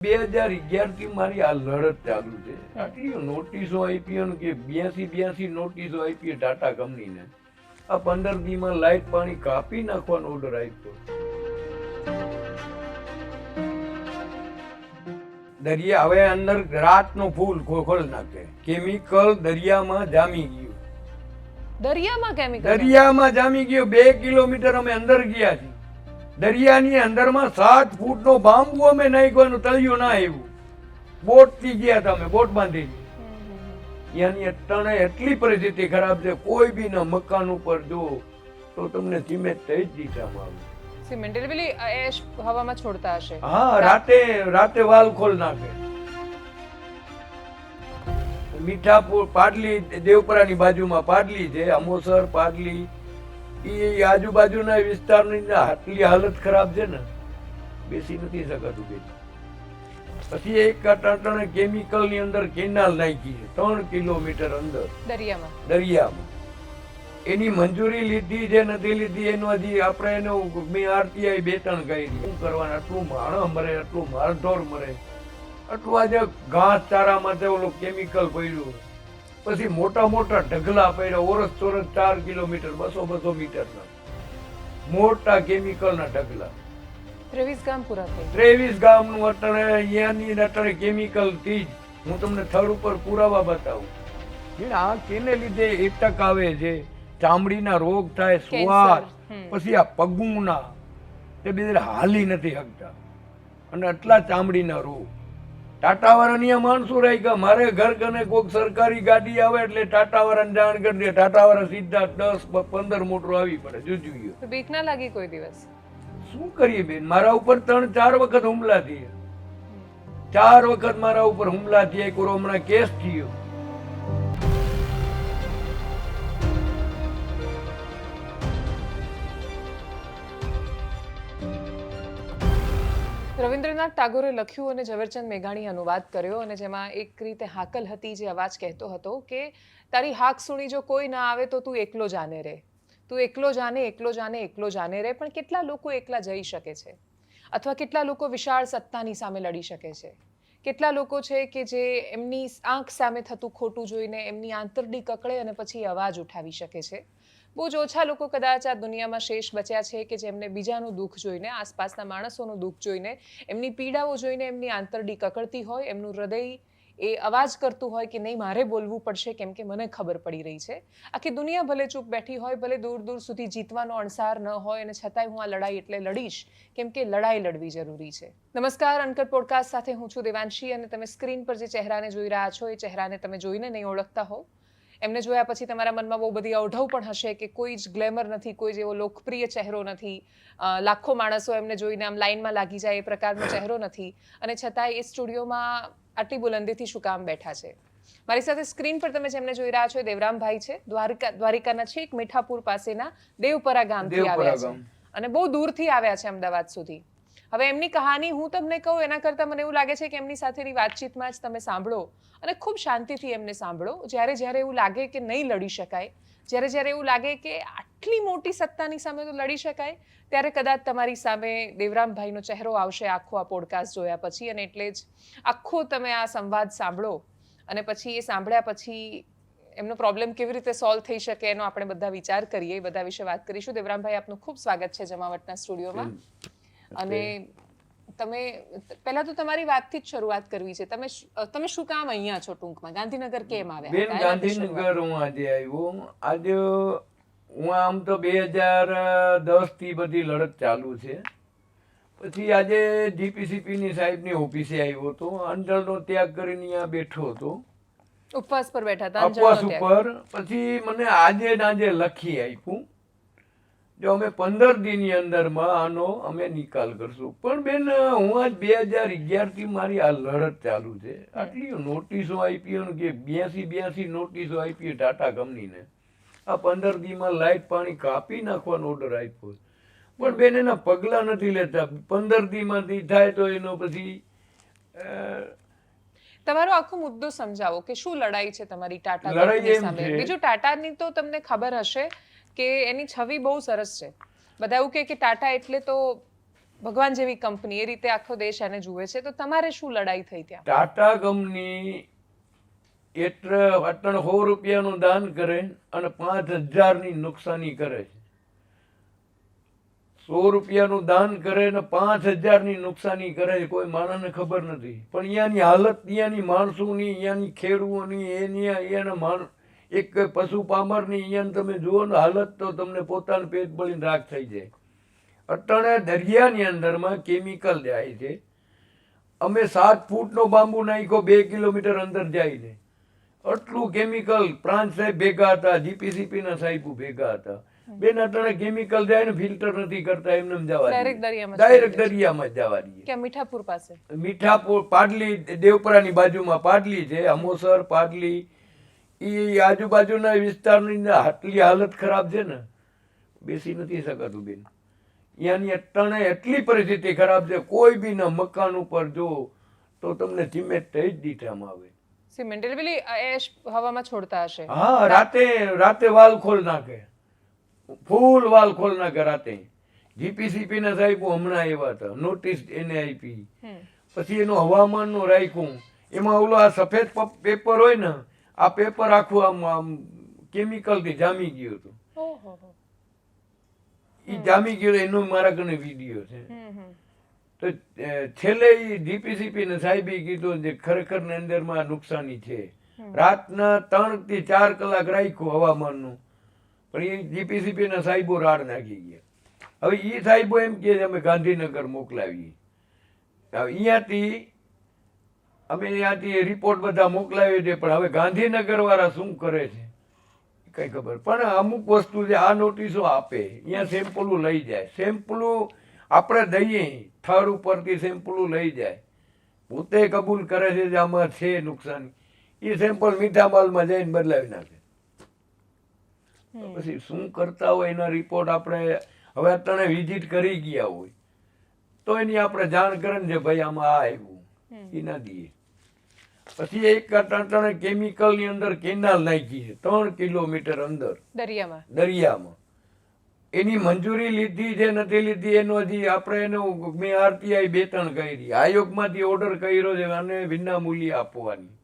2011 થી મારી આ લડત ચાલુ છે. આટલી નોટિસો આપી કે 82 નોટિસો આપી ટાટા કંપનીને. આ 15 દીમાં લાઇટ પાણી કાપી નાખવાનો ઓર્ડર આપ્યો. દરિયા હવે અંદર રાતનો ફૂલ ખોલ નાખે. કેમિકલ દરિયામાં જામી ગયું. દરિયામાં કેમિકલ દરિયામાં જામી ગયો. 2 કિલોમીટર અમે અંદર ગયા છીએ. દરિયાની અંદરમાં 7 ફૂટનો બાંબુ અમે નાખ્વાનું તળિયું ના આવ્યું. બોટ થી ગયા હતા અમે, બોટ બાંધી. ત્યાંની અટાણે એટલી પરિસ્થિતિ ખરાબ છે, કોઈ બી ના મકાન ઉપર જો તો તમને સિમેન્ટ થઈ જ દિશામાં આવે. સિમેન્ટ એટલે પેલી એશ હવામાં છોડતા હશે. હા, રાતે વાલ ખોલ નાખે. મીઠાપુર પાડલી, દેવપરાની બાજુમાં પાડલી છે, અમોસર પાડલી, એ આજુબાજુના વિસ્તારની આટલી હાલત ખરાબ છે ને, બેસી નથી શકાતું. પછી એક ટાટાને કેમિકલ ની અંદર કેનાલ નાખી છે 3 કિલોમીટર અંદર દરિયામાં. એની મંજૂરી લીધી છે નથી લીધી એનો હજી આપણે એનો મેં આરટીઆઈ 2-3 કરી. શું કરવાનું? આટલું માણસ મરે, આટલું માલઢોર મરે, આટલું આજે ઘાસ ચારા માટે ઓલું કેમિકલ પડ્યું. પછી મોટા મોટા ઢગલા પડ્યા, ઓરસ ચોરસ 4 કિલોમીટર 200 મીટરના મોટા કેમિકલ ના ઢગલા. 23 ગામ પૂરા થઈ. 23 ગામનું અટણે અહીંયાની અટણે કેમિકલ થી જ હું તમને થડ ઉપર પુરાવા બતાવું. આ કેને લીધે એટક આવે છે, ચામડીના રોગ થાય, શ્વાસ, પછી આ પગુના, તે બીજા હાલી નથી શકતા, અને આટલા ચામડીના રોગ. ટાટા વાળાની માણસો રહી ગયા. મારે ઘર કને કોઈક સરકારી ગાડી આવે એટલે ટાટા વાળાને જાણ કરી દે. ટાટા વાળા સીધા 10-15 મોટરો આવી પડે. જોજો તો બીક ના લાગી કોઈ દિવસ? શું કરીએ બેન, મારા ઉપર 3-4 વખત હુમલા થયા. 4 વખત મારા ઉપર હુમલા થયા. એક હમણાં કેસ થયો. રવિન્દ્રનાથ ટાગોરે લખ્યું અને ઝવેરચંદ મેઘાણીએ અનુવાદ કર્યો, અને જેમાં એક રીતે હાકલ હતી જે અવાજ કહેતો હતો કે તારી હાક સુણી જો કોઈ ના આવે તો તું એકલો જાને રે, તું એકલો જાને, એકલો જાને, એકલો જાને રે. પણ કેટલા લોકો એકલા જઈ શકે છે? અથવા કેટલા લોકો વિશાળ સત્તાની સામે લડી શકે છે? કેટલા લોકો છે કે જે એમની આંખ સામે થતું ખોટું જોઈને એમની આંતરડી કકળે અને પછી અવાજ ઉઠાવી શકે છે? બહુ જ ઓછા લોકો કદાચ આ દુનિયામાં શેષ બચ્યા છે કે જેમને બીજાનું દુઃખ જોઈને, આસપાસના માણસોનું દુઃખ જોઈને, એમની પીડાઓ જોઈને એમની આંતરડી કકળતી હોય, એમનું હૃદય એ અવાજ કરતું હોય કે નહીં, મારે બોલવું પડશે કેમ કે મને ખબર પડી રહી છે. આખી દુનિયા ભલે ચૂપ બેઠી હોય, ભલે દૂર દૂર સુધી જીતવાનો અણસાર ન હોય, અને છતાંય હું આ લડાઈ એટલે લડીશ કેમ કે લડાઈ લડવી જરૂરી છે. નમસ્કાર, અનકટ પોડકાસ્ટ સાથે હું છું દેવાંશી, અને તમે સ્ક્રીન પર જે ચહેરાને જોઈ રહ્યા છો એ ચહેરાને તમે જોઈને નહીં ઓળખતા હો. એમને જોયા પછી તમારા મનમાં બહુ બધી અવઢવ પણ હશે કે કોઈ જ ગ્લેમર નથી, કોઈ જેવો લોકપ્રિય ચહેરો નથી, લાખો માણસો એમને જોઈને આમ લાઈનમાં લાગી જાય એ પ્રકારનો ચહેરો નથી, અને છતાંય એ સ્ટુડિયોમાં આટલી બુલંદીથી શું કામ બેઠા છે? મારી સાથે સ્ક્રીન પર તમે જેમને જોઈ રહ્યા છો એ દેવરામભાઈ છે. દ્વારિકાના છેક મીઠાપુર પાસેના દેવપરા ગામથી આવ્યા છે, અને બહુ દૂરથી આવ્યા છે અમદાવાદ સુધી. હવે એમની કહાની હું તમને કહું એના કરતાં મને એવું લાગે છે કે એમની સાથેની વાતચીતમાં જ તમે સાંભળો અને ખૂબ શાંતિથી એમને સાંભળો. જ્યારે એવું લાગે કે નહીં લડી શકાય, જ્યારે એવું લાગે કે આટલી મોટી સત્તાની સામે તો લડી શકાય, ત્યારે કદાચ તમારી સામે દેવરામભાઈનો ચહેરો આવશે આખો આ પોડકાસ્ટ જોયા પછી. અને એટલે જ આખો તમે આ સંવાદ સાંભળો, અને પછી એ સાંભળ્યા પછી એમનો પ્રોબ્લેમ કેવી રીતે સોલ્વ થઈ શકે એનો આપણે બધા વિચાર કરીએ, એ બધા વિશે વાત કરીશું. દેવરામભાઈ, આપનું ખૂબ સ્વાગત છે જમાવટના સ્ટુડિયોમાં. અને તમે પહેલા તો તમારી વાતથી જ શરૂઆત કરવી છે. તમે શું કામ અહીંયા છો? ટૂંકમાં ગાંધીનગર કેમ આવ્યા? બેન, ગાંધીનગર હું આજે આવ્યો. આજે હું આમ તો 2010 થી બધી લડત ચાલુ છે. પછી આજે જીપીસીપી ની સાહેબની ઓફિસે આવ્યો હતો. અંજળનો ત્યાગ કરીને અહીંયા બેઠો હતો, ઉપવાસ પર બેઠા હતા. ઉપવાસ ઉપર. પછી મને આજે લખી આપ્યું જો અમે 15 દિનની અંદરમાં આનો અમે નિકાલ કરશું. પણ બેન, હું આજ 2011 થી મારી આ લડત ચાલુ છે. આટલી નોટિસો આપી કે 82 નોટિસો આપી ટાટા કંપનીને. આ 15 દીમાં લાઇટ પાણી કાપી નાખવાનો ઓર્ડર આપ્યો. પણ બેન, એના પગલા નથી લેતા. 15 દીમાંથી થાય તો એનો પછી તમારો આખો મુદ્દો સમજાવો કે શું લડાઈ છે તમારી ટાટા કંપની સામે? બીજું, ટાટાની તો તમને ખબર હશે કે એની છબી બહુ સરસ છે. બધા એવું કહે કે ટાટા એટલે તો ભગવાન જેવી કંપની, એ રીતે આખો દેશ એને જુએ છે. તો તમારે શું લડાઈ થઈ ત્યાં? ટાટા કંપની એટલે અટણ 100 રૂપિયાનું દાન કરે અને 5,000ની નુકસાની કરે છે. 100 રૂપિયાનું દાન કરે ને 5,000ની નુકસાની કરે છે. કોઈ માણસને ખબર નથી, પણ અહીંયાની હાલત, અહીંયાની માણસોની, અહીંયાની ખેડૂતોની, અહીંયાના એક પશુ પામરની અહીંયા તમે જુઓ ને હાલત, તો તમને પોતાનું પેટ બળીને રાખ થઈ જાય. અટણે દરિયાની અંદરમાં કેમિકલ જાય છે. અમે 7 ફૂટનો બાંબુ નાખ્યો 2 કિલોમીટર અંદર જઈને, આટલું કેમિકલ. પ્રાંત સાહેબ ભેગા હતા, જીપીસીપી ના સાહેબો ભેગા હતા. બેન અટણે કેમિકલ જાય ને ફિલ્ટર નથી કરતા, એમને જવા ડાયરેક્ટ દરિયામાં જવા દઈએ. કે મીઠાપુર પાસે, મીઠાપુર પાડલી, દેવપરાની બાજુમાં પાડલી છે, અમોસર પાડલી, એ આજુબાજુના વિસ્તારની આટલી હાલત ખરાબ છે ને, બેસી નથી શકાતું બેન. અહીંયાની અટણે એટલી પરિસ્થિતિ ખરાબ છે, કોઈ બી ના મકાન ઉપર જો તો તમને સિમેન્ટ થઈ જ દીઠામાં આવે. સિમેન્ટ એટલે પેલી એશ હવામાં છોડતા હશે. હા, રાતે વાલ ખોલ નાખે, ફૂલ વાલ ખોલ નાખે રાતે. જીપીસીપી ના સાહેબો હમણાં આવ્યા હતા, નોટિસ એને આપી. પછી એનું હવામાનનું રાખ્યું, એમાં ઓલો આ સફેદ પેપર હોય ને, આ પેપર આખું આમ કેમિકલ થી જામી ગયું હતું. એ જામી ગયો એનો મારા કને વિડીયો છે. તો છેલ્લે જીપીસીપી ને સાહેબે કીધું જે ખરેખર ની અંદર માં નુકસાની છે. રાતના 3 થી 4 કલાક રાખ્યું હવામાનનું, પણ એ જીપીસીપી ના સાહેબો રાડ નાખી ગયા. હવે એ સાહેબો એમ કે અમે ગાંધીનગર મોકલાવીએ. અહીંયાથી રિપોર્ટ બધા મોકલાવીએ છીએ, પણ હવે ગાંધીનગર વાળા શું કરે છે કઈ ખબર. પણ અમુક વસ્તુ જે આ નોટિસો આપે, અહીંયા સેમ્પલું લઈ જાય, સેમ્પલું આપણે દઈએ, થર્ડ ઉપરથી સેમ્પલું લઈ જાય, પોતે કબૂલ કરે છે જે આમાં છે નુકસાન. એ સેમ્પલ મીઠા માલમાં જઈને બદલાવી નાખે. પછી શું કરતા હોય એના રિપોર્ટ આપણે હવે અત્યારે વિઝિટ કરી ગયા હોય તો એની આપણે જાણ કરે ને, ભાઈ આમાં આ આવ્યું, એ ના દઈએ. પછી એક અટાણે કેમિકલ ની અંદર કેનાલ નાખી છે 3 કિલોમીટર અંદર દરિયામાં. એની મંજૂરી લીધી છે નથી લીધી એનો હજી આપણે એનો મેં આરટીઆઈ 2-3 કરી, આયોગમાંથી ઓર્ડર કર્યો છે અને વિના મૂલ્યે આપવાની.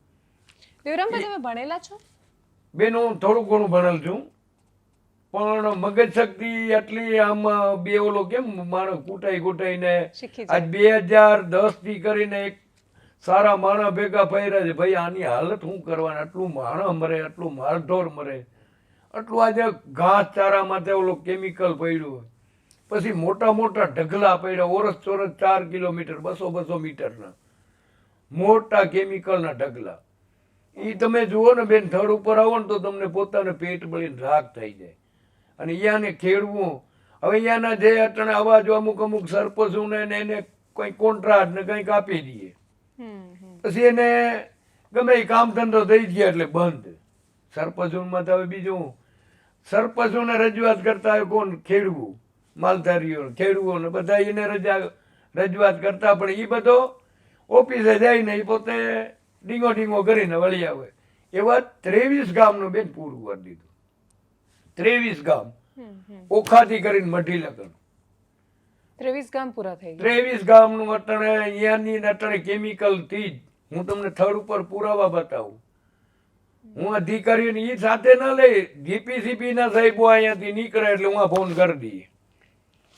દેવરામભાઈ, તમે ભણેલા છો? બેન હું થોડું ઘણું ભણેલ છું, પણ મગજ શક્તિ એટલી આમાં બે ઓલો કેમ માણસ કૂટાઈને આજ 2010 થી કરીને એક સારા માણસ ભેગા ફર્યા છે. ભાઈ આની હાલત શું કરવાની, આટલું માણસ મરે, આટલું માલઢોર મરે, આટલું આજે ઘાસ ચારામાં તે ઓલો કેમિકલ પડ્યું હોય. પછી મોટા મોટા ઢગલા પડ્યા, ઓરસ ચોરસ 4 કિલોમીટર 200 મીટરના મોટા કેમિકલના ઢગલા. એ તમે જુઓ ને બેન, થડ ઉપર આવો ને તો તમને પોતાને પેટ બળીને રાખ થઈ જાય. અને અહીંયાને ખેડવું, હવે અહીંયાના જે અટણે અવાજો અમુક સરપંચો ને એને કઈ કોન્ટ્રાક્ટ ને કંઈક આપી દઈએ, પછી એને ગમે એ કામ ધંધો થઈ ગયા એટલે બંધ. સરપંચોમાં તો હવે બીજું સરપંચોને રજૂઆત કરતા હોય કોણ? ખેડવું, માલધારીઓ, ખેડૂતોને બધા એને રજૂઆત કરતા, પણ એ બધો ઓફિસે જઈને એ પોતે ડીંગો કરીને વળી આવે. એવા 23 ગામનું બેન પૂરું કરી દીધું. 23 ગામ ઓખાથી કરીને મઢી લગન 23 ગામ પૂરા થઈ ગયા. 23 ગામનું અટણે અહીંયાની અટણે કેમિકલ થી જ હું તમને થડ ઉપર પુરાવા બતાવું. હું અધિકારીઓને એ સાથે ના લઈ, જીપીસીપી ના સાહેબો અહીંયાથી નીકળે એટલે હું ફોન કરી દઈએ,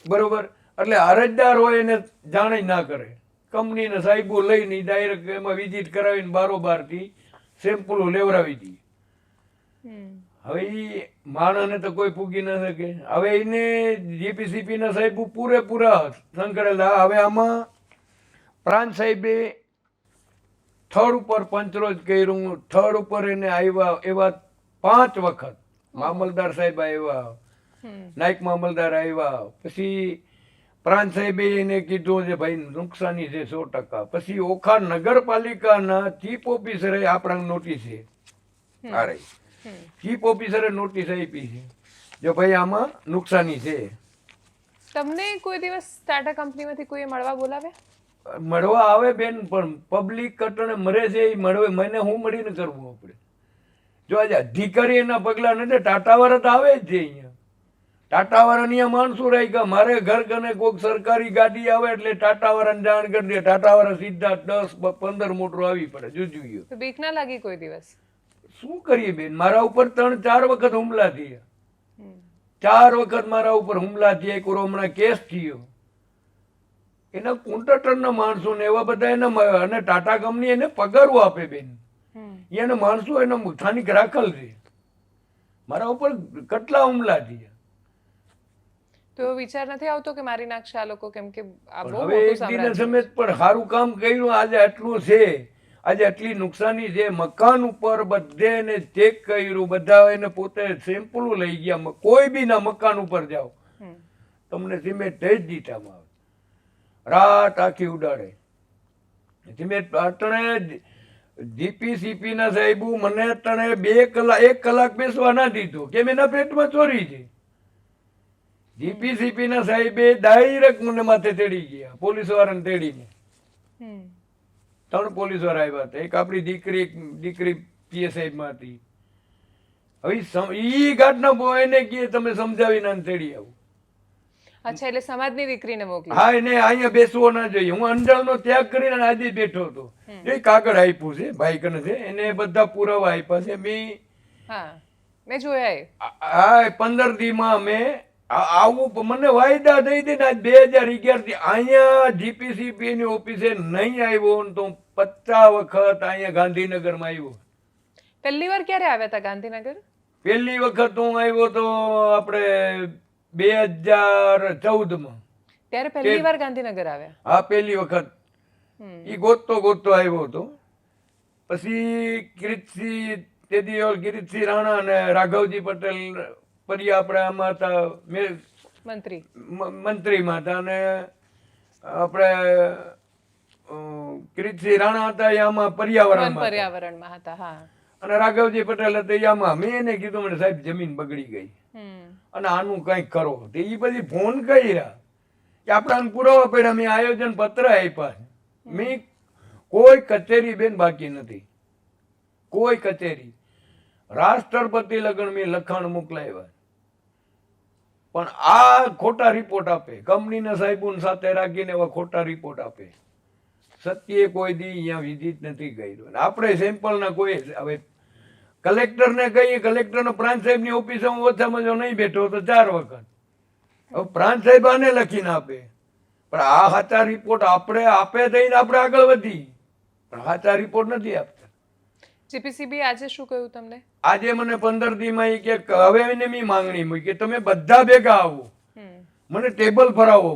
બરોબર. એટલે અરજદાર હોય એને જાણે ના કરે, કંપનીના સાહેબો લઈને ડાયરેક્ટ એમાં વિઝિટ કરાવીને બારોબાર થી સેમ્પલો લેવડાવી દઈએ. હવે એ માણસને તો કોઈ પૂગી ન શકે. હવે એને જીપીસીપી ના સાહેબો પૂરેપૂરા સંકળેલા. હવે આમાં પ્રાંત સાહેબે થર્ડ ઉપર પંચરોજ કર્યું, થર્ડ ઉપર એને આવ્યા એવા 5 વખત મામલદાર સાહેબ આવ્યા, નાયક મામલદાર આવ્યા. પછી પ્રાંત સાહેબે એને કીધું છે ભાઈ નુકસાની છે 100%. પછી ઓખા નગરપાલિકાના ચીફ ઓફિસરે આપણા નોટિસ છે, ચીફ ઓફિસરે નોટિસ આપી છે જો ભાઈ આમાં નુકસાની છે. તમને કોઈ દિવસ ટાટા કંપનીમાંથી કોઈ મળવા બોલાવ્યા? મળવા આવે બેન, પણ પબ્લિક કટણે મરે છે એ મળવે, મને હું મળીને કરવું આપણે? જો આજે અધિકારી એના પગલા નથી, ટાટા વાળા તો આવે જ છે અહીંયા, ટાટાવાળા અહીંયા માણસો રહી ગયા. મારે ઘર કને કોઈક સરકારી ગાડી આવે એટલે ટાટાવાળાને જાણ કરી દે. ટાટાવાળા સીધા 10-15 મોટરો આવી પડે. જુજુયો તો બીક ના લાગી કોઈ દિવસ? શું કરીએ બેન, મારા ઉપર 3-4 વખત હુમલા થયા. હમ. 4 વખત મારા ઉપર હુમલા થયા. એક હમણાં કેસ થયો. એના કોન્ટ્રાક્ટરના માણસો ને એવા બધા એના, અને ટાટા કંપની એને પગારો આપે બેન. હમ. એના માણસો એના સ્થાનિક રાખેલ છે. મારા ઉપર કેટલા હુમલા થયા. તો એવો વિચાર નથી આવતો કે મારી નાખશે આ લોકો? કેમ કે આ બહુ હવે મોટું એક દિને સામ્રાજ્ય સમેત પણ સારું કામ કર્યું. આજે આટલું છે, આજે આટલી નુકસાની છે. મકાન ઉપર બધે એને ચેક કર્યું, બધા એને પોતે સેમ્પલો લઈ ગયા. કોઈ બી ના મકાન ઉપર જાઓ હમ. તમને સિમેન્ટ જ દીધામાં આવે. રાત આખી ઉડાડે સિમેન્ટ. અટણે જીપીસીપી ના સાહેબુ મને અટણે 1 કલાક બેસવા ના દીધો, કેમ એના પેટમાં ચોરી છે. જીપીસીપી ના સાહેબે ડાયરેક્ટ મને માથે તેડી ગયા, પોલીસ વાળાને તેડીને. હમ. 3 પોલીસ વાળા આવ્યા હતા. એક આપણી દીકરી પીએસઆઈ માં હતી. હવે ઈ ઘટના એને કહે તમે સમજાવીને આને તેડી આવું. અચ્છા, એટલે સમાજની દીકરીને મોકલી. હા, એને અહીંયા બેસવો ના જોઈએ. હું અંજારનો ત્યાગ કરીને આજે બેઠો હતો. એ કાગળ આપ્યું છે ભાઈ કને છે, એને બધા પુરાવા આપ્યા છે. હા, મેં જોયા એ. હા, 15 દીમાં મેં આવું મને વાયદા દઈ દે ને. આજ 2011 થી અહીંયા જીપીસીપી ની ઓફિસે નહીં આવ્યો ને તો 50 વખત અહીંયા ગાંધીનગરમાં આવ્યો. પહેલી વાર ક્યારે આવ્યા હતા ગાંધીનગર? પહેલી વખત હું આવ્યો તો આપણે 2014 માં. ત્યારે પહેલી વાર ગાંધીનગર આવ્યા? હા, પહેલી વખત. હમ. ઈ ગોતતો આવ્યો હતો. પછી કિરીટસિંહ રાણા અને રાઘવજી પટેલ પછી આપણે આમાં હતા મંત્રીમાં હતા. અને આપણે કિરીટસિંહ રાણા હતા એ આમાં પર્યાવરણમાં હતા. હા. અને રાઘવજી પટેલ હતા એ આમાં. મેં એને કીધું મને સાહેબ જમીન બગડી ગઈ અને આનું કંઈક કરો. તો એ પછી ફોન કર્યા કે આપણાને પુરાવા પડ્યા. મેં આયોજન પત્ર આપ્યા. મેં કોઈ કચેરી બેન બાકી નથી, કોઈ કચેરી. રાષ્ટ્રપતિ લગન મેં લખાણ મોકલાવ્યા. પણ આ ખોટા રિપોર્ટ આપે. કંપનીના સાહેબોને સાથે રાખીને એવા ખોટા રિપોર્ટ આપે. સત્ય કોઈ દી અહીંયા વિઝિટ નથી કર્યું. આપણે સેમ્પલના કોઈ, હવે કલેક્ટરને કહીએ, કલેક્ટરનો પ્રાંત સાહેબની ઓફિસે હું ઓછામાં જો નહીં બેઠો તો 4 વખત. હવે પ્રાંત સાહેબ આને લખીને આપે. પણ આ સાચા રિપોર્ટ આપણે આપે થઈને આપણે આગળ વધી, પણ સાચા રિપોર્ટ નથી આપતા. જીપીસીબી આજે શું કહ્યું તમને? આજે મને 15 દીમાં ઈ કે હવે એને મેં માંગણી મૂકી કે તમે બધા ભેગા આવો, મને ટેબલ ફરાવો.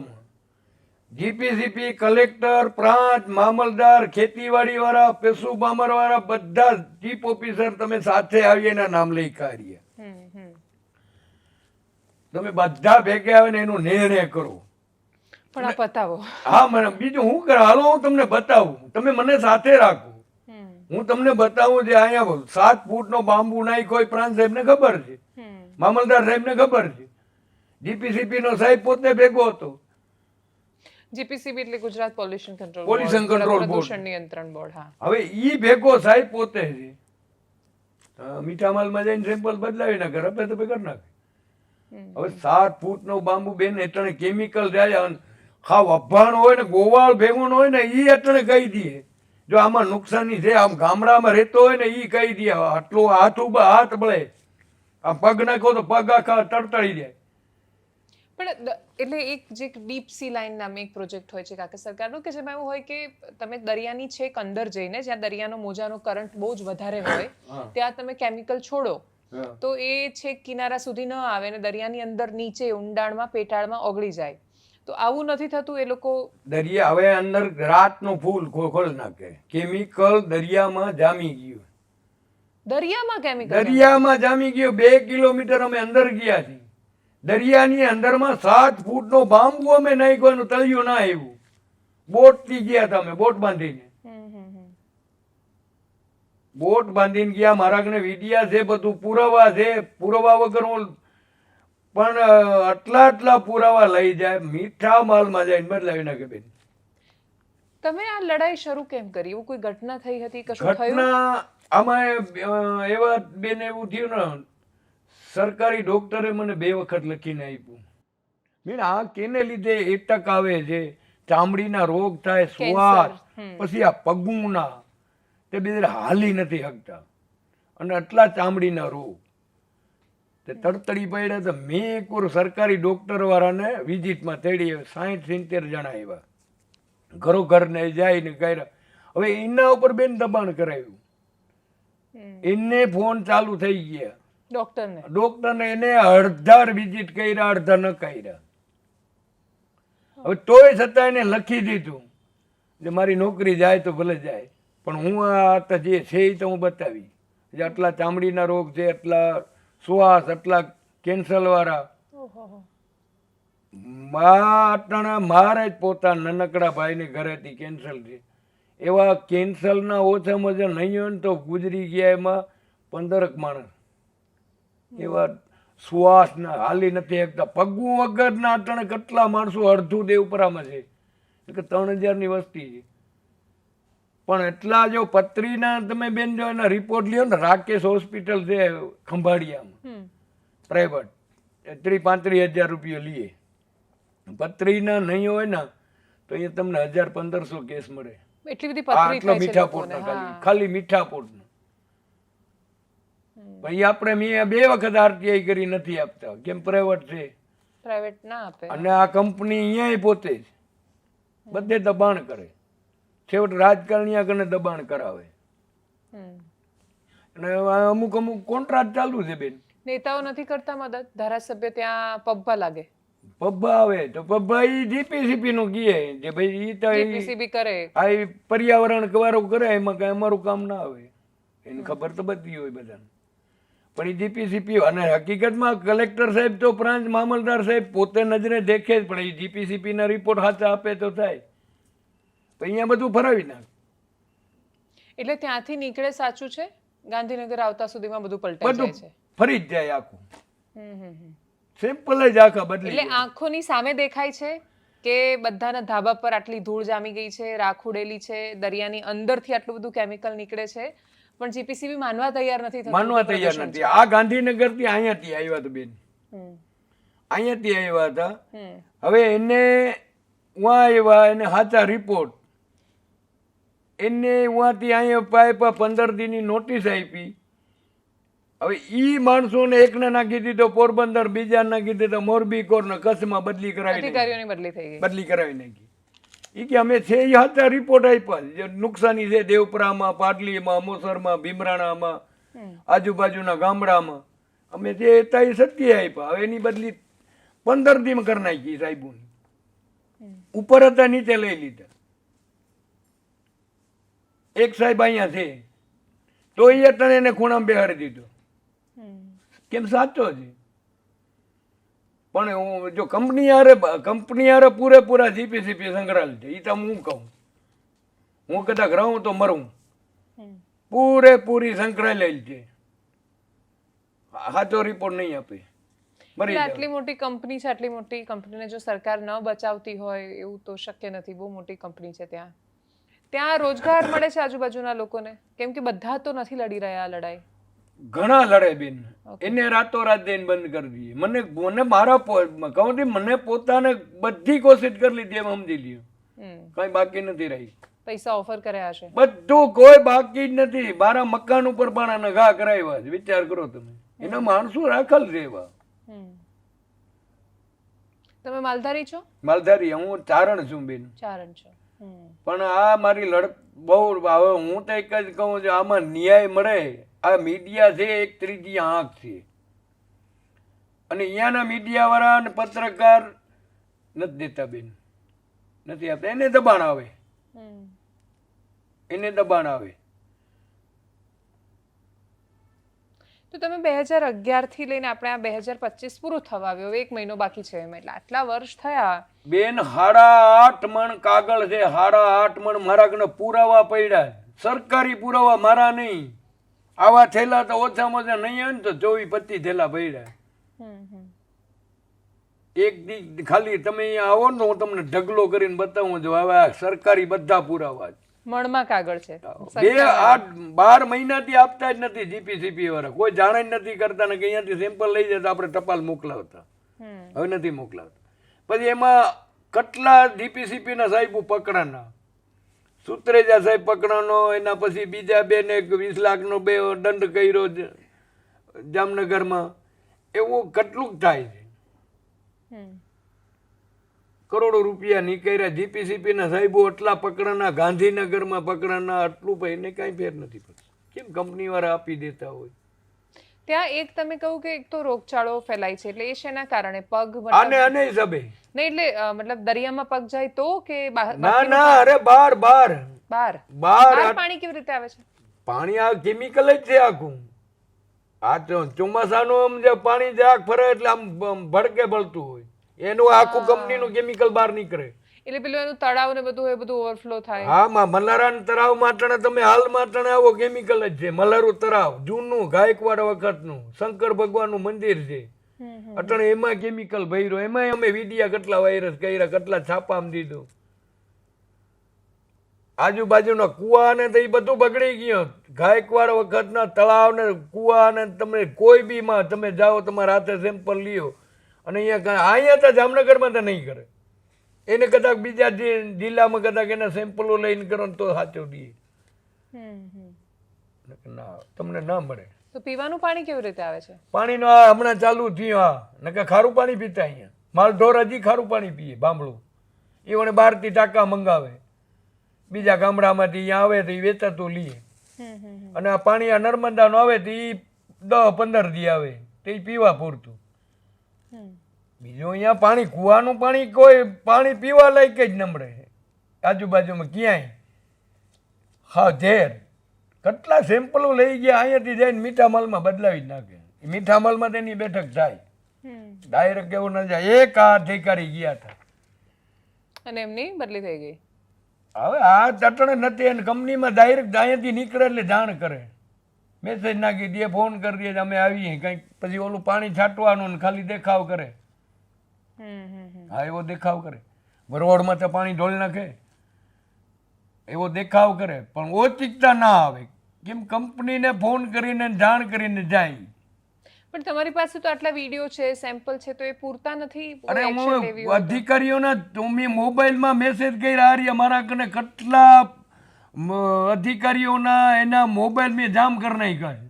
જીપીસીપી, કલેક્ટર, પ્રાંત, મામલતદાર, ખેતીવાડી વાળા, પશુ બામર વાળા, બધા ચીફ ઓફિસર તમે સાથે આવીએ એના નામ લઈ કાઢીએ. તમે બધા ભેગા આવે ને એનો નિર્ણય કરો. પણ આ પતાવો. હા, મને બીજું હું કરું? હાલો હું તમને બતાવું. તમે મને સાથે રાખો, હું તમને બતાવું. જે અહીંયા 7 ફૂટનો બાંબુ નાખ્યો હોય, પ્રાંત સાહેબ ને ખબર છે, મામલતદાર સાહેબ ને ખબર છે, જીપીસીપી નો સાહેબ પોતે ભેગો હતો. જીપીસીબી એટલે ગુજરાત પોલ્યુશન કંટ્રોલ બોર્ડ, પ્રદૂષણ નિયંત્રણ બોર્ડ. હા, હવે ઈ ભેગો સાહેબ પોતે છે. મીઠા માલમાં જઈને સેમ્પલ બદલાવી નાખે, રપે તો કરી નાખે. હવે 7 ફૂટનો બાંબુ બેન એટલે કેમિકલ જાય. ખાવ અભાણ હોય ને ગોવાળ ભેગું હોય ને ઈ એટલે કહી દે જો આમાં નુકસાની છે. આમ ગામડામાં રહેતો હોય ને ઈ કહી દે આટલું હાથ બળે, આમ પગ નાખો તો પગ આખા તડતડી જાય. પણ એટલે એક જે ડીપ સી લાઇન નામે એક પ્રોજેક્ટ હોય છે કાકા સરકારનો, કે જેમાં એવું હોય કે તમે દરિયાની છેક અંદર જઈને, જ્યાં દરિયાનો મોજાનો કરંટ બહુ જ વધારે હોય, ત્યાં તમે કેમિકલ છોડો તો એ છેક કિનારા સુધી ન આવે ને દરિયાની અંદર નીચે ઊંડાણમાં પેટાળમાં ઓગળી જાય. તો આવું નથી થતું? એ લોકો દરિયા હવે અંદર રાતનો ફૂલ ખોલ નાખે, કેમિકલ દરિયામાં જામી ગયું. દરિયામાં કેમિકલ દરિયામાં જામી ગયું. 2 કિલોમીટર અમે અંદર ગયા છીએ. દરિયાની અંદરમાં 7 ફૂટનો બાંબુ અમે નાખ્યો, એનું તળિયું ના આવ્યું. બોટ થી ગયા હતા અમે, બોટ બાંધીને. બોટ બાંધીને ગયા. મારા કને વિડિયા છે, બધું પુરાવા છે. પુરાવા વગર હું પણ આટલા પુરાવા લઈ જાય, મીઠા માલમાં જઈને બદલાવી નાખે. બેન, તમે આ લડાઈ શરૂ કેમ કરી? એવું કોઈ ઘટના થઈ હતી? કશું થયું? ઘટના આમાં એવા બેન એવું થયું ને, સરકારી ડોક્ટરે મને 2 વખત લખીને આપ્યું. બેન આ કેને લીધે એટક આવે છે, ચામડીના રોગ થાય, શ્વાસ, પછી આ પગુના, તે બે હાલી નથી શકતા, અને આટલા ચામડીના રોગ તે તડતડી પડ્યા. તો મેં એક વાર સરકારી ડોક્ટર વાળાને વિઝિટમાં તેડી 60-70 જણા આવ્યા, ઘરો ઘરને જઈને કર્યા. હવે એના ઉપર બેન દબાણ કરાવ્યું, એને ફોન ચાલુ થઈ ગયા ડોક્ટરને, એને અડધા વિઝિટ કર્યા, અડધા ન કર્યા. હવે તોય છતાં એને લખી દીધું જે મારી નોકરી જાય તો ભલે જાય, પણ હું આ જે છે એ તો હું બતાવી, જે આટલા ચામડીના રોગ છે, આટલા શ્વાસ, આટલા કેન્સર વાળા. મારા જ પોતાના નાનકડા ભાઈને ઘરેથી કેન્સર છે. એવા કેન્સરના ઓછામાં ઓછા નહીં હોય ને તો ગુજરી ગયા એમાં 15 માણસ. એવા શ્વાસના હાલી નથી શકતા, પગું વગરના અટાણે કેટલા માણસો અડધું દેવપરામાં છે, કે 3000ની વસ્તી છે. પણ એટલા જો પથરીના તમે બેન જો એના રિપોર્ટ લ્યો ને, રાકેશ હોસ્પિટલ છે ખંભાળિયામાં પ્રાઇવેટ, 30-35 હજાર રૂપિયા લઈએ. પથરીના નહીં હોય ને તો અહીંયા તમને 1000-1500 કેસ મળે. આટલો મીઠાપોટના ખાલી મીઠાપોટનો. પછી આપણે મેં 2 વખત આરટીઆઈ કરી નથી આપતા, કેમ પ્રાઇવેટ છે, પ્રાઇવેટ ના આપે. અને આ કંપની અહીંયા પોતે જ બધે દબાણ કરે, છેવટ રાજકારણીયા કને દબાણ કરાવે. અને અમુક કોન્ટ્રાક્ટ ચાલુ છે બેન. નેતાઓ નથી કરતા મદદ? ધારાસભ્ય ત્યાં પબ્બા લાગે, પબ્બા આવે તો પબ્બા ઈ જીપીસીપી નું કહે જે ભાઈ ઈ તો જીપીસીબી કરે, આ પર્યાવરણ કવારો કરે, એમાં કઈ અમારું કામ ના આવે. એને ખબર તો બધી હોય બધાને, પણ એ જીપીસીપી. અને હકીકતમાં કલેક્ટર સાહેબ તો પ્રાંત મામલતદાર સાહેબ પોતે નજરે દેખે જ, પણ એ જીપીસીપી ના રિપોર્ટ સાચા આપે તો થાય. તો અહીંયા બધું ફરાવી નાખ. એટલે ત્યાંથી નીકળે સાચું છે, ગાંધીનગર આવતા સુધીમાં બધું પલટાઈ જાય છે, ફરી જ જાય આખું. સિમ્પલ જ આખા બદલી. એટલે આંખોની સામે દેખાય છે કે બધાના ધાબા પર આટલી ધૂળ જામી ગઈ છે, રાખ ઉડેલી છે, દરિયાની અંદરથી આટલું બધું કેમિકલ નીકળે છે, પણ જીપીસીબી માનવા તૈયાર નથી થતું. માનવા તૈયાર નથી. આ ગાંધીનગર થી અહીંયાથી આવ્યા હતા બેન, અહીંયાથી આવ્યા હતા. હવે એને ઉहाँ આવ્યા, એને સાચા રિપોર્ટ, એને ઉहाँથી અહીંયા પાઇપા 15 દીની નોટિસ આપી. હવે ઈ માણસોને એકને નાખી દીધો પોરબંદર, બીજા નાખી દીધો મોરબી કોર ને કચ્છમાં બદલી કરાવી, અધિકારીઓની બદલી કરાવી નાખી. ઈ કે અમે છે એ સાચા રિપોર્ટ આપ્યા, જે નુકસાની છે દેવપરામાં, પાટલીમાં, અમોસરમાં, ભીમરાણામાં, આજુબાજુના ગામડામાં, અમે જે હતા એ સત્ય આપ્યા. હવે એની બદલી 15 દીમાં કરી નાખી સાહેબોની. ઉપર હતા નીચે લઈ લીધા. એક સાહેબ અહીંયા છે તો એ અત્યારે એને ખૂણામાં બેહાડી દીધો, કેમ સાચો છે. પણ હું જો કંપની હારે પૂરેપૂરા જીપીસીપી સંકળાયેલ છે, એ તો હું કહું, હું કદાચ રહું તો મરું, પૂરેપૂરી સંકળાયેલી છે. સાચો રિપોર્ટ નહીં આપે. આટલી મોટી કંપની છે, આટલી મોટી કંપનીને જો સરકાર ન બચાવતી હોય એવું તો શક્ય નથી. બહુ મોટી કંપની છે, ત્યાં રોજગાર મળે છે આજુબાજુના લોકોને, કેમ કે બધા તો નથી લડી રહ્યા લડાઈ. ઘણા લડે બેન, એને રાતોરાત દઈને બંધ કરી દઈએ. મને મારા કહું મને પોતાને બધી કોશિશ કરી લીધી, એમ સમજી લ્યો, કઈ બાકી નથી રહી. પૈસા ઓફર કર્યા છે, બધું કોઈ બાકી જ નથી. મારા મકાન ઉપર પણ ઘા કરાવ્યા છે, વિચાર કરો તમે. એના માણસો રાખેલ છે એવા. તમે માલધારી છો? માલધારી, હું ચારણ છું બેન. ચારણ છો. પણ આ મારી લડત બહુ. હવે હું તો એક જ કહું છું, આમાં ન્યાય મળે. આ મીડિયા છે એક ત્રીજી આંખ છે, અને અહીંયાના મીડિયા વાળા અને પત્રકાર નથી દેતા બેન, નથી આપતા. એને દબાણ આવે, એને દબાણ આવે. તો તમે 2011 થી લઈને આપણે આ 2025 પૂરું થવા આવ્યો, 1 મહિનો બાકી છે, એમ એટલે આટલા વર્ષ થયા બેન. 8.5 મણ કાગળ છે, 8.5 મણ મારા કને પુરાવા પડ્યા, સરકારી પુરાવા, મારા નહીં. આવા થેલા તો ઓછામાં ઓછા નહીં હોય ને તો 24-25 થેલા પડ્યા. એક દી ખાલી તમે અહીંયા આવો ને તો હું તમને ઢગલો કરીને બતાવું છું. હવે આ સરકારી બધા પુરાવા, મણમાં કાગળ છે. 12 મહિનાથી આપતા જ નથી જીપીસીપી વાળા, કોઈ જાણે જ નથી કરતા ને કે અહીંયાથી સેમ્પલ લઈ જાય તો આપણે ટપાલ મોકલાવતા, હવે નથી મોકલાવતા. પછી એમાં કેટલા જીપીસીપી ના સાહેબ પકડાના, સુત્રેજા સાહેબ પકડાનો, એના પછી બીજા બે ને 20 લાખનો બે દંડ કર્યો જામનગરમાં. એવું કેટલું થાય છે, કરોડો રૂપિયા નીકળ્યા. જીપીસીપી ના સાહેબો એટલા પકડાના, ગાંધીનગરમાં પકડાના, આટલું ભાઈ એને કાંઈ ફેર નથી પડતું. કેમ કંપની વાળા આપી દેતા હોય? ત્યાં એક તમે કહું કે એક તો રોગચાળો ફેલાય છે, એટલે એ શેના કારણે? પગ આને આને હિસાબે નહીં, એટલે મતલબ દરિયામાં પગ જાય તો કે ના ના, અરે બાર બહાર બાર પાણી કેવી રીતે આવે છે? પાણી આ કેમિકલ જ છે આખું. આ ચોમાસાનું જે પાણી જરાક ફરે એટલે આમ ભડકે બળતું હોય, એનું આખું કંપનીનું કેમિકલ બહાર નીકળે. એટલે પેલું એનું તળાવ ને બધું એ બધું ઓવરફ્લો થાય. હા, મલ્હારા તળાવ માટણે તમે હાલ માટણે આવો કેમિકલ જ છે. મલ્હારું તળાવ જૂનું ગાયકવાડ વખતનું શંકર ભગવાનનું મંદિર છે, અટણે એમાં કેમિકલ ભર્યો. એમાં અમે વિડિયા કેટલા વાયરસ કર્યા, કેટલા છાપામાં દીધું. આજુબાજુના કુવા ને તો એ બધું બગડી ગયું. ગાયકવાડ વખતના તળાવ ને કુવા ને તમે કોઈ બી માં તમે જાઓ, તમારા હાથે સેમ્પલ લ્યો, અને અહીંયા તો જામનગરમાં તો નહીં કરે. એને કદાચ બીજા જિલ્લામાં કદાચ એના સેમ્પલો લઈને કરો તો સાચો દઈએ, ના તમને ના મળે. તો પીવાનું પાણી કેવી રીતે આવે છે? પાણીનો હમણાં ચાલુ થયું. હા, નકર ખારું પાણી પીતા અહીંયા. માલઢોર હજી ખારું પાણી પીએ, બામણું. એ બહારથી ટાંકા મંગાવે, બીજા ગામડામાંથી અહીંયા આવે તો એ વેચાતું લઈએ. અને આ પાણી આ નર્મદાનું આવે તો એ 10-15 દી આવે, તો એ પીવા પૂરતું. બીજું અહીંયા પાણી કુવાનું પાણી કોઈ પાણી પીવા લાયક જ ન મળે આજુબાજુમાં ક્યાંય. હા, ઝેર. કેટલા સેમ્પલો લઈ ગયા અહીંયાથી જઈને મીઠા માલમાં બદલાવી જ નાખે. મીઠા માલમાં તેની બેઠક થાય, ડાયરેક્ટ એવું ના જાય. એક આ અધિકારી ગયા હતા અને એમની બદલી થઈ ગઈ. હવે આ ચટણે નથી, એને કંપનીમાં ડાયરેક્ટ અહીંયાથી નીકળે એટલે જાણ કરે, મેસેજ નાખી દે, ફોન કરી દે, અમે આવીએ કંઈક. પછી ઓલું પાણી છાંટવાનું ને ખાલી દેખાવ કરે. હા, એવો દેખાવ કરે. રોડમાં તો પાણી ઢોળ નાખે, એવો દેખાવ કરે, પણ ઓચિકતા ના આવે. કેમ કંપનીને ફોન કરીને જાણ કરીને જાય. પણ તમારી પાસે તો આટલા વિડીયો છે, સેમ્પલ છે, તો એ પૂરતા નથી? અરે હું અધિકારીઓના તમે મોબાઈલમાં મેસેજ કર્યા હારી, મારા કને કેટલા અધિકારીઓના એના મોબાઈલ મેં જામ કરી નાખ્યા છે.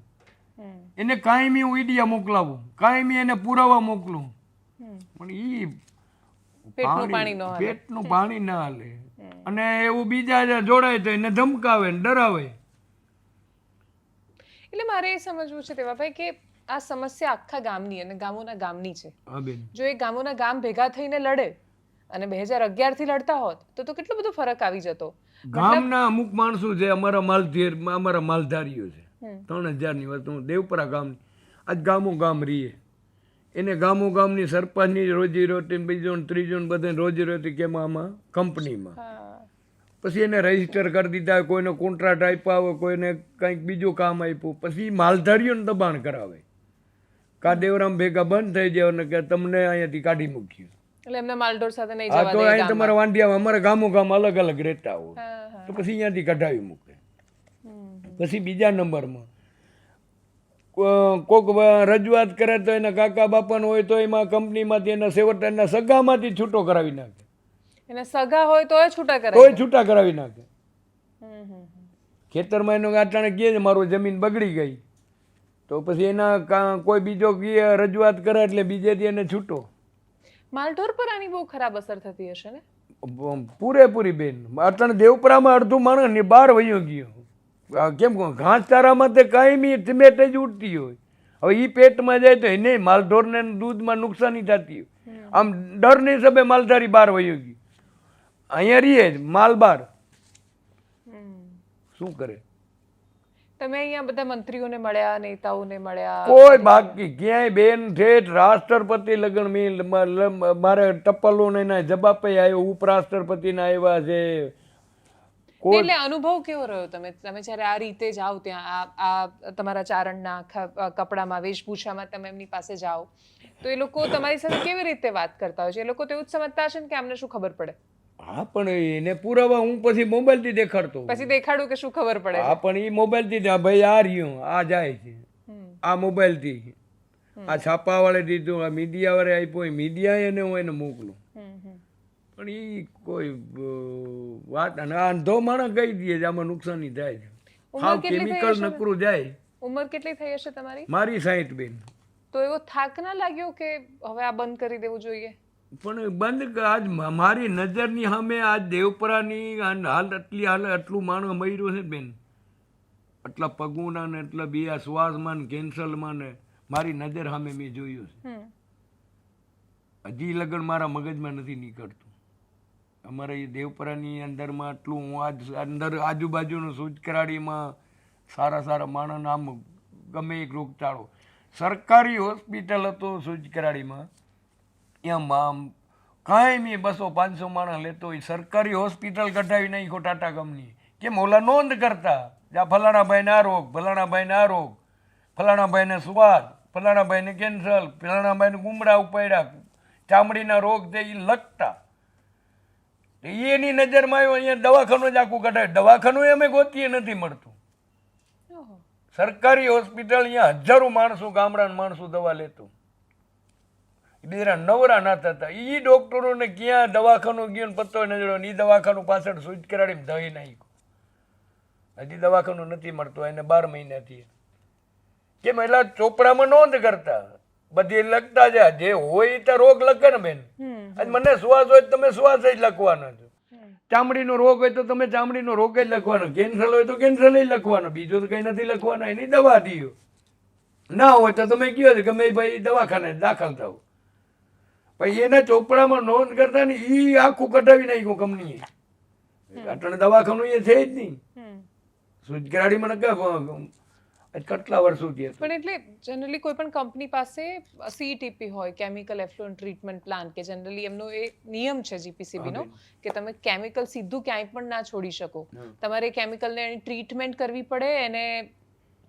એને કાયમી હું વિડીયો મોકલાવું, કાયમી એને પુરાવા મોકલું, પણ પેટનું પાણી ના હાલે. અને એવું બીજા જોડાય તો એને ધમકાવે ને ડરાવે. એટલે મારે એ સમજવું છે દેવાભાઈ કે આ સમસ્યા આખા ગામની અને ગામોના ગામની છે. જો એ ગામોના ગામ ભેગા થઈને લડે અને 2011 થી લડતા હોત તો કેટલો બધો ફરક આવી જતો. ગામના અમુક માણસો છે, અમારા માલધારીઓ છે, 3000 ની વસ્તુ દેવપરા ગામની. આજ ગામ રહીએ, એને ગામની સરપંચની રોજી રોટી, બીજો ત્રીજો બધે રોજી રોટી કેમ આમાં કંપનીમાં. પછી એને રજીસ્ટર કરી દીધા, કોઈને કોન્ટ્રાક્ટ આપ્યા હોય, કોઈને કંઈક બીજું કામ આપ્યું, પછી માલધારીઓને દબાણ કરાવે. કા દેવરામ ભેગા બંધ થઈ જાય ને કે તમને અહીંયાથી કાઢી મૂક્યું. એટલે એમને માલઢોર સાથે નહીં જવા દે. તો અહીં તમારા વાંડિયા અમારા ગામ અલગ અલગ રહેતા હોય, તો પછી અહીંયાથી કઢાવી મૂકે. પછી બીજા નંબરમાં કોક રજૂઆત કરે તો એના કાકા બાપાનો હોય તો એમાં કંપનીમાંથી એના સેવટ એના સગામાંથી છૂટો કરાવી નાખે. એના સગા હોય તોય છૂટા કરાવી નાખે. ખેતરમાં એનો આટાણે કહે છે મારું જમીન બગડી ગઈ, તો પછી એના કોઈ બીજો રજૂઆત કરે એટલે બીજેથી એને છૂટો. માલઢોર પર આની બહુ ખરાબ અસર થતી હશે ને? પૂરેપૂરી બેન. અટાણે દેવપરામાં અડધું માણસ ને બહાર વયો ગયો. કેમ ઘાસચારામાં તે કાયમી સિમેન્ટ જ ઉઠતી હોય. હવે એ પેટમાં જાય તો એને માલઢોરને દૂધમાં નુકસાની થતી હોય. આમ ડરની હિસાબે માલધારી બહાર વયો ગયો. અહીંયા રહીએ જ માલ બાર શું કરે? તમે અહીંયા બધા મંત્રીઓને મળ્યા, નેતાઓને મળ્યા? કોઈ બાકી ક્યાંય બેન. ઠેઠ રાષ્ટ્રપતિ લગ્ન મારે ટપ્પલો ને જવાબ આવ્યો, ઉપરાષ્ટ્રપતિના આવ્યા છે. એટલે અનુભવ કેવો રહ્યો? તમે જ્યારે આ રીતે જાઓ ત્યાં, આ તમારા ચારણના આખા કપડામાં, વેશભૂષામાં તમે એમની પાસે જાઓ તો એ લોકો તમારી સાથે કેવી રીતે વાત કરતા હોય છે? એ લોકો તો એવું જ સમજતા હશે ને કે આમને શું ખબર પડે? હા પણ એને પુરાવા હું પછી મોબાઈલથી દેખાડતો હોઉં. પછી દેખાડું કે શું ખબર પડે હા પણ એ મોબાઈલથી જ, આ ભાઈ આ રહ્યું, આ જાય છે, હમ. આ મોબાઈલથી, આ છાપાવાળે દીધું, આ મીડિયાવાળે આપ્યો, મીડિયાએ એને હું એને મોકલું. હમ, હમ. પણ એ કોઈ વાત, અને આ અંધો માણસ કહી દે છે આમાં નુકસાની થાય છે. ઉંમર હાવ કેટલી થઈ કેમિકલ હશે? નકરું જાય. ઉંમર કેટલી થઈ હશે તમારી? મારી 60 બેન. તો એવો થાક ના લાગ્યો કે હવે આ બંધ કરી દેવું જોઈએ? પણ બંધ આજ મારી નજરની સામે આજ દેવપરાની હાલ આટલું માણસ મર્યું છે બેન, આટલા પગુના ને એટલા બે આ શ્વાસમાં ને કેન્સરમાં ને મારી નજર સામે મેં જોયું છે. હમ. હજી લગન મારા મગજમાં નથી નીકળતું. અમારે એ દેવપરાની અંદરમાં આટલું, હું આજ અંદર આજુબાજુનું સૂચકરાડીમાં સારા સારા માણસ આમ ગમે એક રોગચાળો, સરકારી હોસ્પિટલ હતો સૂચકરાડીમાં, એમાં આમ કાંઈ નહીં 200-500 માણસ લેતો હોય, સરકારી હોસ્પિટલ કઢાવી નાખો ટાટા કંપની. કેમ ઓલા નોંધ કરતા, જ્યાં ફલાણા ભાઈને આ રોગ, ફલાણા ભાઈને આ રોગ, ફલાણા ભાઈને સ્વાદ, ફલાણા ભાઈને કેન્સર, ફલાણા ભાઈને ગુમડા ઉપાડ્યા, ચામડીના રોગ છે એ લખતા. એની નજરમાં આવ્યો, અહીંયા દવાખાનું જ આખું કઢાય, દવાખાનું અમે ગોતીએ નથી મળતું. ઓહો. સરકારી હોસ્પિટલ અહીંયા હજારો માણસો, ગામડાના માણસો દવા લેતો, બેરા નવરા ના થતા. એ ડોક્ટરોને ક્યાં દવાખાનું ગયો ને પત્તો નજરો, એ દવાખાનું પાછળ સૂચ કરાડીને દહી નાખ્યું. હજી દવાખાનું નથી મળતું, એને 12 મહિનાથી. કેમ એટલા ચોપડામાં નોંધ કરતા, બધી લખતા જાય, જે હોય તો રોગ લખે ને બેન. આજ મને શ્વાસ હોય તો તમે શ્વાસ જ લખવાનો છો, ચામડીનો રોગ હોય તો તમે ચામડીનો રોગ જ લખવાનો, કેન્સર હોય તો કેન્સર જ લખવાનો, બીજું તો કઈ નથી લખવાનું. એની દવા દીયો, ના હોય તો તમે કયો કે ભાઈ ભાઈ દવાખાને દાખલ થાવ. પછી એના ચોપડામાં નોંધ કરતા ને એ આખું કઢાવી નાખ્યું કંપનીએ. અટણ દવાખાનું એ છે જ નહીં. સૂચકરાડીમાં કેટલા વર્ષોથી હતું. પણ એટલે જનરલી કોઈ પણ કંપની પાસે સીટીપી હોય, કેમિકલ એફ્લુએન્ટ ટ્રીટમેન્ટ પ્લાન, કે જનરલી એમનો એ નિયમ છે જીપીસીબી નો કે તમે કેમિકલ સીધું ક્યાંય પણ ના છોડી શકો. તમારે કેમિકલને એની ટ્રીટમેન્ટ કરવી પડે, એને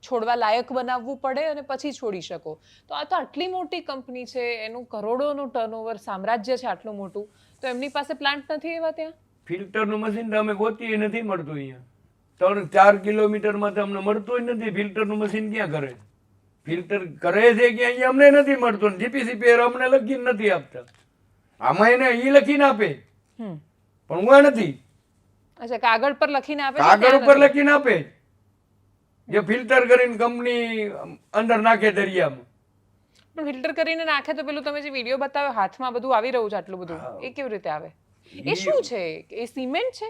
છોડવા લાયક બનાવવું પડે અને પછી છોડી શકો. તો આ તો આટલી મોટી કંપની છે, એનું કરોડોનું ટર્નઓવર, સામ્રાજ્ય છે આટલું મોટું, તો એમની પાસે પ્લાન્ટ નથી એવા ત્યાં? ફિલ્ટરનું મશીન તો અમે ગોતીએ નથી મળતું અહીંયા. 3-4 કિલોમીટરમાં તો અમને મળતું જ નથી. ફિલ્ટરનું મશીન ક્યાં કરે? ફિલ્ટર કરે છે કે અહીંયા અમને નથી મળતું. જીપીસીપી અમને લખીને નથી આપતા. આમાં એને ઈ લખીને આપે, પણ હું નથી. અચ્છા, કાગળ પર લખીને આપે? કાગળ ઉપર લખીને આપે, જે ફિલ્ટર કરીને કંપની અંદર નાખે દરિયામાં. પણ ફિલ્ટર કરીને નાખે તો પેલું તમે જે વિડીયો બતાવ્યો હાથમાં બધું આવી રહ્યું છે આટલું બધું, એ કેવી રીતે આવે? એ શું છે? એ સિમેન્ટ છે?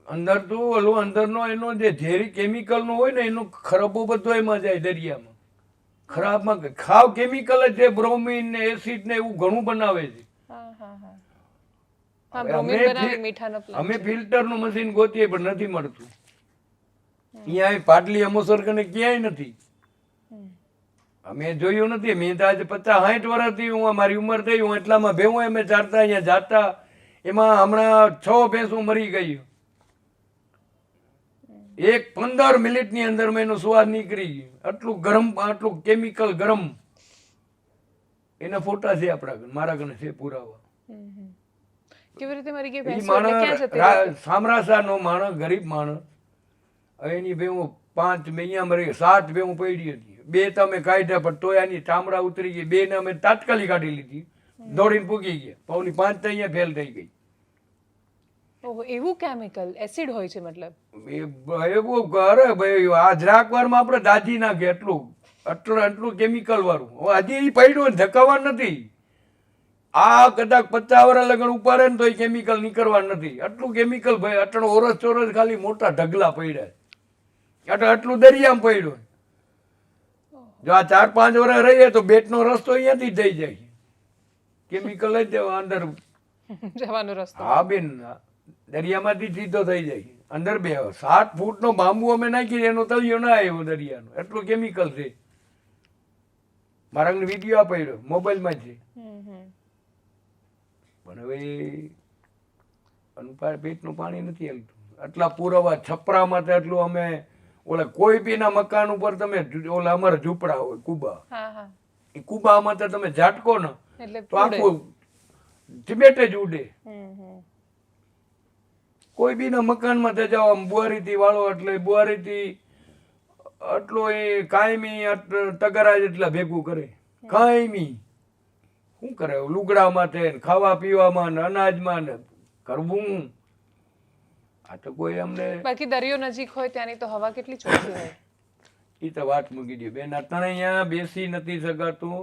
અંદર તો ઓલો અંદરનો એનો જે ઝેરી કેમિકલ નો હોય ને એનો ખરાબો બધો એમાં જાય દરિયામાં. ખરાબમાં ખાવ કેમિકલ જ છે, બ્રોમિન ને એસિડ ને એવું ઘણું બનાવે છે. અમે ફિલ્ટર નું મશીન ગોતીએ પણ નથી મળતું. અહીંયા પાટલી અમોસર કને ક્યાંય નથી. અમે જોયું નથી. મેં તો આજે 50-60 વર્ષથી હું, મારી ઉંમર થઈ, હું એટલામાં ભેવું અમે ચારતા અહીંયા જાતા, એમાં હમણાં 6 ભેંસું મરી ગઈ. 15 મિનિટની અંદર મેં એનો સ્વાદ નીકળી ગયો. આટલું ગરમ, આટલું કેમિકલ ગરમ. એના ફોટા છે આપણા કને, મારા કને છે પુરાવા. કેવી રીતે મરી ગઈ ભેંસ? ક્યાં જતી? સામરાસા નો માણસ, ગરીબ માણસ. એની ભેવું 5 મેં અહીંયા મરી, 7 ભેવું પડી હતી. 2 તમે કાઢ્યા, પણ તોય આની ચામડા ઉતરી ગઈ. 2 ને અમે તાત્કાલિક કાઢી લીધી, દોડીને પૂગી ગયા. પૌની 5 તો અહીંયા ફેલ થઈ ગઈ. ઓહો, એવું કેમિકલ એસિડ હોય છે મતલબ? એવું કરે ભાઈ, આ જરાક વારમાં આપણે દાજી નાખે એટલું કેમિકલ વાળું. હજી એ પડ્યું ધકાવવાનું નથી. આ કદાચ 50 વર્ષ લગન ઉપાડે ને તો એ કેમિકલ નીકળવા નથી. આટલું કેમિકલ ભાઈ, આટલું ઓરસ ચોરસ ખાલી મોટા ઢગલા પડ્યા, આટલું દરિયામાં પડ્યું. જો આ 4-5 વર્ષ રહીએ તો બેટનો રસ્તો અહીંયાથી જ થઈ જાય. કેમિકલ જ અંદર જવાનો રસ્તો. હા બેન, દરિયામાંથી સીધો થઈ જાય અંદર. 7 ફૂટનો બાંબુ અમે નાખી, એનો તળિયો ના આવ્યો દરિયાનો, એટલું કેમિકલ છે. મારા વિડીયો આપ્યો મોબાઈલમાં છે. પણ હવે પેટનું પાણી નથી હાલતું. આટલા પુરાવા છપરામાં તો એટલું અમે ઓલા કોઈ બી ના મકાન ઉપર તમે ઓલા અમારા ઝૂંપડા હોય કુબા, એ કુબામાં તો તમે ઝાટકો ને તો આખું તિબેટ જ ઉડે. કોઈ બીના મકાનમાં તે જાઓ આમ બુહારીથી વાળો એટલે બુહારીથી આટલો એ કાયમી તગારા જેટલા ભેગું કરે કાયમી શું કરે લુગડામાં તે ખાવા પીવામાં ને અનાજમાં ને કરવું આ તો કોઈ અમને બાકી દરિયો નજીક હોય ત્યાંની તો હવા કેટલી ચોખ્ખી હોય. એ તો વાત મૂકી દે બેન. અટાણે અહીંયા બેસી નથી શકાતું.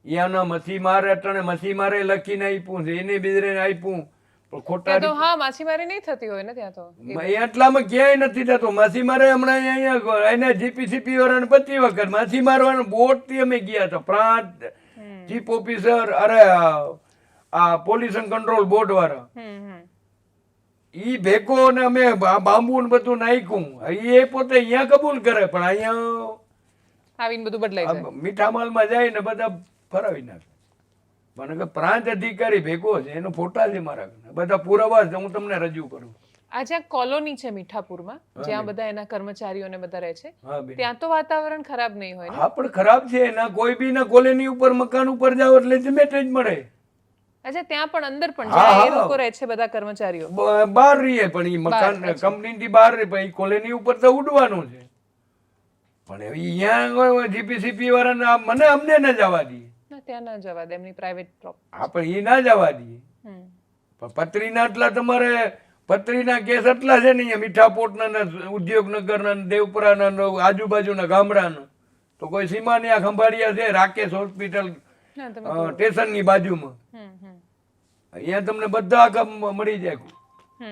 અહીંયાના મસીમારે અટાણે મસીમારે લખીને આપ્યું છે એને બીજરે આપ્યું પણ ખોટા ત્યાં તો હા માછીમારી નહીં થતી હોય ને ત્યાં તો. એટલામાં ક્યાંય નથી થતું. માછીમારે હમણાં અહીંયા એને જીપીસીપી વાળાને 25 વખત માછી મારવાનું બોટ થી અમે ગયા હતા. પ્રાંત ચીફ ઓફિસર અરે આ પોલ્યુશન કંટ્રોલ બોર્ડ વાળા ઈ ભેગો ને અમે બાંબુ ને બધું નાખ્યું. એ પોતે અહીંયા કબૂલ કરે પણ અહીંયા આવીને બધું બદલાઈ જાય. મીઠા માલમાં જાય ને બધા ફરાવી નાખે. મને કે પ્રાંત અધિકારી ભેગો છે એનો ફોટા છે મારા બધા પુરાવા છે હું તમને રજૂ કરું. આ જ્યાં કોલોની છે મીઠાપુરમાં જ્યાં બધા એના કર્મચારીઓ ને બધા રહે છે હા બેન. ત્યાં તો વાતાવરણ ખરાબ નહીં હોય ને? હા પણ ખરાબ છે એના કોઈ બી ના કોલોની ઉપર મકાન ઉપર જાવ એટલે જમેટ જ મળે. અચ્છા ત્યાં પણ અંદર પણ હા, જ્યાં એ હા. લોકો રહે છે બધા કર્મચારીઓ બહાર રહીએ પણ ઈ મકાન કંપની થી બહાર રહે પણ ઈ કોલોની ઉપર તો ઉડવાનું છે. પણ હવે અહીંયા જીપીસીપી વાળા મને અમને ન જવા દઈએ. ના ત્યાં ના જવા દે એમની પ્રાઇવેટ હા પણ એ ના જવા દઈએ. પણ પત્રીના એટલા તમારે પત્રીના કેસ એટલા છે ને અહીંયા મીઠાપોટના ને ઉદ્યોગનગરના ને દેવપુરાના ને આજુબાજુના ગામડાના તો કોઈ સીમાની આ ખંભાળિયા છે રાકેશ હોસ્પિટલ સ્ટેશનની બાજુમાં અહીંયા તમને બધા કામ મળી જાય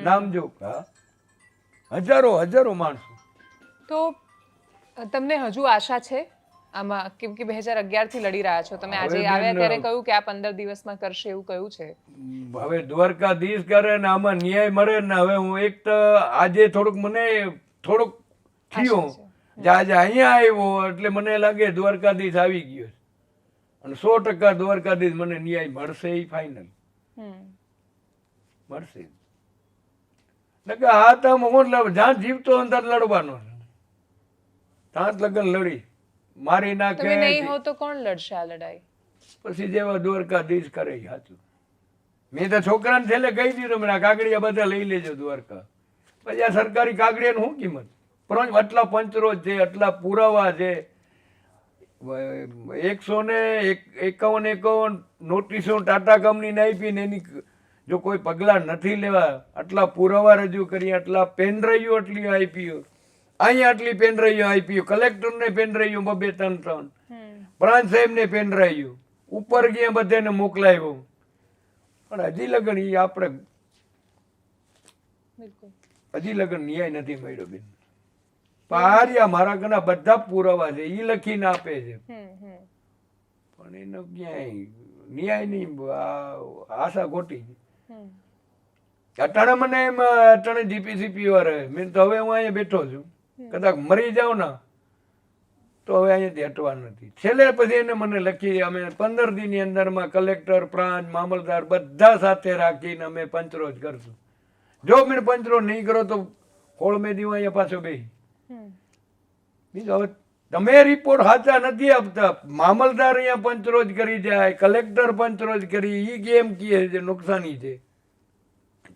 નામ જો હજારો માણસો. તો તમને હજુ આશા છે આમાં કેમ કે 2011 થી લડી રહ્યા છો તમે? આજે આવ્યા ત્યારે કહ્યું કે આ 15 દિવસમાં કરશે એવું કહ્યું છે. હવે દ્વારકાધીશ કરે ને આમાં ન્યાય મળે ને હવે હું એક તો આજે મને થોડુંક થયો આજે અહીંયા આવ્યો એટલે મને લાગે દ્વારકાધીશ આવી ગયો અને 100% દ્વારકાધીશ મને ન્યાય મળશે એ ફાઇનલ મળશે. હા તો હું જ્યાં જીવતો અંદર લડવાનો છે ત્યાં જ લગન લડી મારી નાખે. તમે નહીં હો તો કોણ લડશે આ લડાઈ? પછી જેવા દ્વારકાધીશ કરે સાચું. મેં તો છોકરાને છેલ્લે કહી દીધું મને કાગડિયા બધા લઈ લેજો દ્વારકા. પછી આ સરકારી કાગડિયાની શું કિંમત? આટલા પંચરોજ છે આટલા પુરાવા છે 151 નોટિસો ટાટા કંપનીને આપી ને એની જો કોઈ પગલાં નથી લેવા આટલા પુરાવા રજૂ કરી આટલા પેનડ્રાઈવ આટલી આપીઓ અહીંયા આટલી પેનડ્રાઈવ આપીઓ કલેક્ટરને પેનડ્રાઈવ 2-3 પ્રાંત સાહેબને પેનડ્રાઈવ ઉપર ગયા બધાને મોકલાવ્યો પણ હજી લગન ઈ આપણે હજી લગન ન્યાય નથી મળ્યો બેન. પારિયા મારા ઘણા બધા પુરાવા છે ઈ લખીને આપે છે પણ એનો ક્યાંય ન્યાય નહીં આશા ખોટી. અટાણે મને એમ અટાણે જીપીસીપી વાળા મેં તો હવે હું અહીંયા બેઠો છું કદાચ મરી જાવ ને તો હવે અહીંયાથી હટવા નથી. છેલ્લે પછી એને મને લખી અમે 15 દિનની અંદરમાં કલેક્ટર પ્રાંત મામલતદાર બધા સાથે રાખીને અમે પંચરોજ કરશું. જો મેં પંચરોજ નહીં કરો તો ખોળ મેદી હું અહીંયા પાછો બેસી. બીજું હવે તમે રિપોર્ટ સાચા નથી આપતા મામલદાર અહીંયા પંચરોજ કરી જાય કલેક્ટર પંચરોજ કરી ઈ કેમ કહે છે નુકસાની છે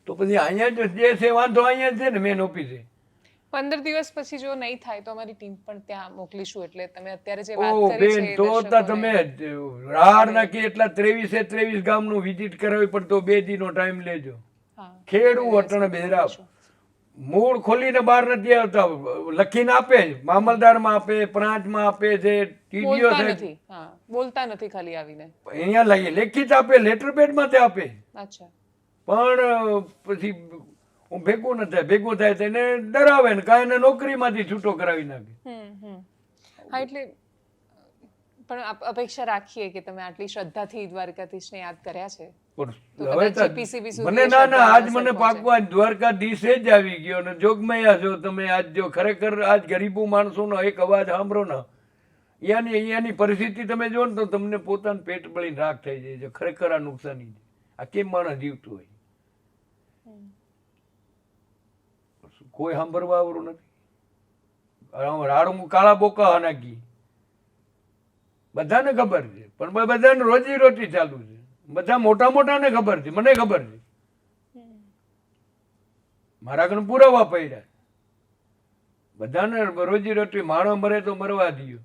તો પછી અહીંયા જો જે છે વાંધો અહીંયા છે ને મેન ઓફિસે. 15 દિવસ પછી જો નહીં થાય તો અમારી ટીમ પણ ત્યાં મોકલીશું એટલે તમે અત્યારે જે વાત ઓ કરી બેન છે તો તમે રાડ નાખી એટલા 23 ગામનું વિઝિટ કરાવી પણ તો 2 દિનનો ટાઈમ લેજો. ખેડૂ અટણ બેરા મૂળ ખોલીને બહાર નથી આવતા લખીને આપે મામલદારમાં આપે પ્રાંતમાં આપે છે ટીડીઓ નથી બોલતા નથી ખાલી આવીને અહીંયા લઈએ લેખિત આપે લેટર પેડમાં તે આપે. અચ્છા પણ પછી હું ભેગું ન થાય ભેગું થાય તેને ડરાવે ને કાંઈ એને નોકરીમાંથી છૂટો કરાવી નાખે. હા એટલે પણ અપેક્ષા રાખીએ કે તમે આટલી શ્રદ્ધાથી દ્વારકાધીશને યાદ કર્યા છે. મને ના આજ મને પાકવા દ્વારકાધીશ જ આવી ગયો ને જોગમયા છો તમે આજ જો ખરેખર આજ ગરીબો માણસોનો એક અવાજ સાંભળો ને અહીંયાની પરિસ્થિતિ તમે જો ને તો તમને પોતાનું પેટ બળીને રાખ થઈ જાય છે. ખરેખર આ નુકસાની છે. આ કેમ માણસ જીવતું હોય કોઈ સાંભળવા આવરું નથી. રાડું કાળા બોકા નાખી બધાને ખબર છે પણ બધાને રોજી રોટી ચાલુ છે. બધા મોટાને ખબર છે મને ખબર છે મારા કણ પુરાવા પડ્યા. બધાને રોજી રોટી માણસ મરે તો મરવા દઈએ,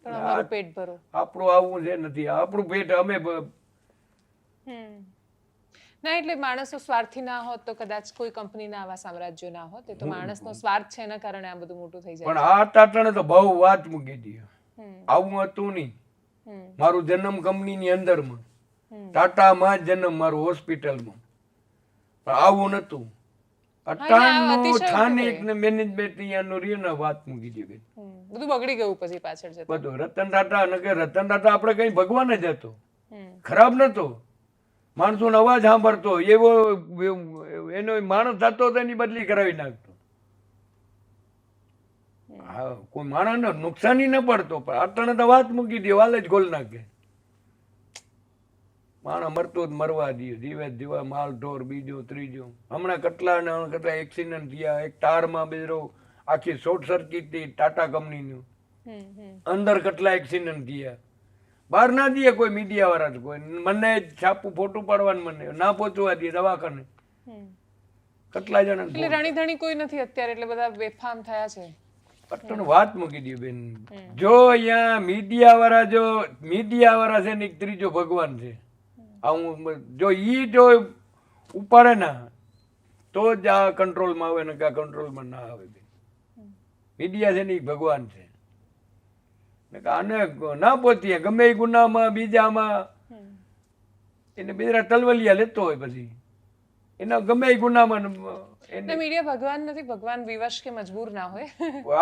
પણ અમારું પેટ ભરો. આપણું આવું છે નથી, આપણું પેટ અમે ના એટલે માણસો સ્વાર્થી ના હોત તો કદાચ કોઈ કંપનીના આવા સામ્રાજ્યો ના હોત. એ તો માણસનો સ્વાર્થ છે એના કારણે આ બધું મોટું થઈ જાય. પણ આ ટાટાને તો બહુ વાત મૂકી દી. આવું હતું નહીં. મારું જન્મ કંપનીની અંદરમાં, ટાટામાં જ જન્મ મારું હોસ્પિટલમાં, પણ આવું નતું. અટાણનું સ્થાનિક ને મેનેજમેન્ટ અહીંયાનું રહ્યું ને વાત મૂકી દી બેન. બધું બગડી ગયું પછી પાછળ જતા. બધું રતન ટાટા ને કે રતન ટાટા આપણે કઈ ભગવાન જ હતો, ખરાબ નતો. માણસોનો અવાજ સાંભળતો, એવો એનો માણસ થતો હતો એની બદલી કરાવી નાખતો. હા, કોઈ માણસને નુકસાની ન પડતો, પણ અટાણે તો વાત મૂકી દે, વાલ જ ખોલ નાખે. માણસ મરતો જ મરવા દે, જીવે જીવા માલ ઢોર બીજો ત્રીજો. હમણાં કેટલા એક્સિડન્ટ થયા. એક તારમાં બેરો આખી શોર્ટ સર્કિટ થી ટાટા કંપનીનું, અંદર કેટલા એક્સિડન્ટ થયા. બહાર ના દે કોઈ મીડિયા વાળા, કોઈ મને છાપું ફોટું પાડવાનું, મને ના પહોંચવા દે દવાખાને. કેટલા જણા એટલે રાણી ધણી કોઈ નથી અત્યારે, એટલે બધા બેફામ થયા છે. પટ્ટણ વાત મૂકી દે બેન. જો અહીંયા મીડિયા વાળા છે ને એક ત્રીજો ભગવાન છે. જો ઈ જો ઉપાડે ના તો જ આ કંટ્રોલમાં આવે ને કે કંટ્રોલમાં ના આવે. મીડિયા છે ને ઈ ભગવાન છે. આને ના પહોંચીએ ગમે એ ગુનામાં બીજામાં એને બીજા તલવલિયા લેતો હોય, પછી એના ગમે એ ગુનામાં. મીડિયા ભગવાન નથી, ભગવાન વિવશ કે મજબૂર ના હોય.